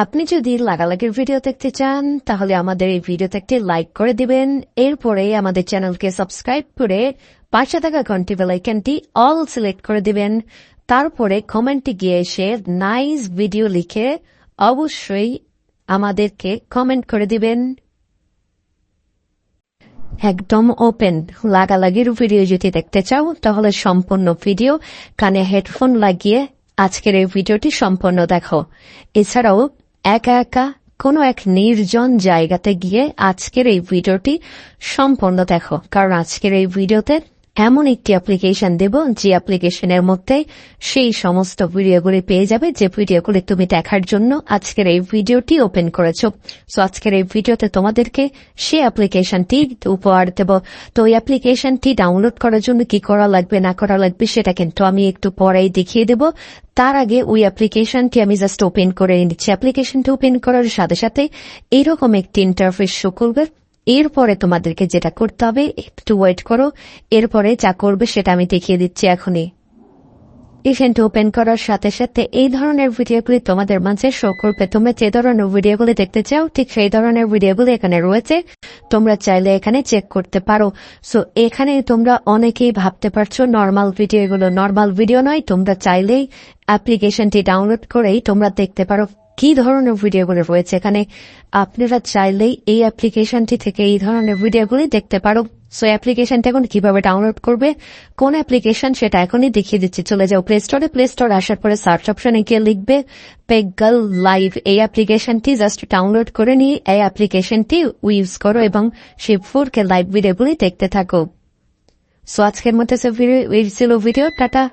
আপনি যদি লাগালাগির ভিডিও দেখতে চান তাহলে আমাদের এই ভিডিওতে একটি লাইক করে দিবেন। এরপরে আমাদের চ্যানেলকে সাবস্ক্রাইব করে পাশে থাকা ঘন্টি বেল আইকনটি অল সিলেক্ট করে দিবেন। তারপরে কমেন্টে গিয়ে এসে নাইস ভিডিও লিখে অবশ্যই আমাদেরকে কমেন্ট করে দিবেন। একদম ওপেন লাগালাগির ভিডিও যদি দেখতে চাও তাহলে সম্পূর্ণ ভিডিও কানে হেডফোন লাগিয়ে আজকের এই ভিডিওটি সম্পূর্ণ দেখো। এছাড়াও একা একা কোনো এক নির্জন জায়গাতে গিয়ে আজকের এই ভিডিওটি সম্পূর্ণ দেখো, কারণ আজকের এই ভিডিওতে এমন একটি অ্যাপ্লিকেশন দেব যে অ্যাপ্লিকেশনের মধ্যে সেই সমস্ত ভিডিওগুলি পেয়ে যাবে যে ভিডিওগুলি তুমি দেখার জন্য আজকের এই ভিডিওটি ওপেন করেছো। সো আজকের এই ভিডিওতে তোমাদেরকে সেই অ্যাপ্লিকেশনটি উপহার দেব। তো এই অ্যাপ্লিকেশনটি ডাউনলোড করার জন্য কি করা লাগবে না করা লাগবে সেটা কিন্তু আমি একটু পরেই দেখিয়ে দেব। তার আগে ওই অ্যাপ্লিকেশনটি আমি জাস্ট ওপেন করে নিচ্ছি। অ্যাপ্লিকেশনটি ওপেন করার সাথে সাথে এইরকম একটি ইন্টারফেস শো করবে। এরপরে তোমাদেরকে যেটা করতে হবে একটু ওয়েট করো, এরপরে যা করবে সেটা আমি দেখিয়ে দিচ্ছি এখনই। ইভেন্ট ওপেন করার সাথে সাথে এই ধরনের ভিডিওগুলি তোমাদের মাঝে শো করবে। তোমরা যে ধরনের ভিডিওগুলি দেখতে চাও ঠিক সেই ধরনের ভিডিওগুলি এখানে রয়েছে, তোমরা চাইলে এখানে চেক করতে পারো। সো এখানে তোমরা অনেকেই ভাবতে পারছো নর্মাল ভিডিও, এগুলো নর্মাল ভিডিও নয়। তোমরা চাইলেই অ্যাপ্লিকেশনটি ডাউনলোড করেই তোমরা দেখতে পারো কি ধরনের ভিডিওগুলি রয়েছে এখানে। আপনারা চাইলেই এই অ্যাপ্লিকেশনটি থেকে এই ধরনের ভিডিওগুলি দেখতে পারো। সো অ্যাপ্লিকেশনটা এখন কিভাবে ডাউনলোড করবে, কোন অ্যাপ্লিকেশন সেটা এখনই দেখিয়ে দিচ্ছি। চলে যাও প্লে স্টোরে। প্লে স্টোর আসার পরে সার্চ অপশনে গিয়ে লিখবে পেগল লাইভ। এই অ্যাপ্লিকেশনটি জাস্ট ডাউনলোড করে নিয়ে এই অ্যাপ্লিকেশনটি ইউজ করো এবং সেই 4K লাইভ ভিডিওগুলি দেখতে থাকো। সো আজকের মতো ছিল ভিডিও। টাটা।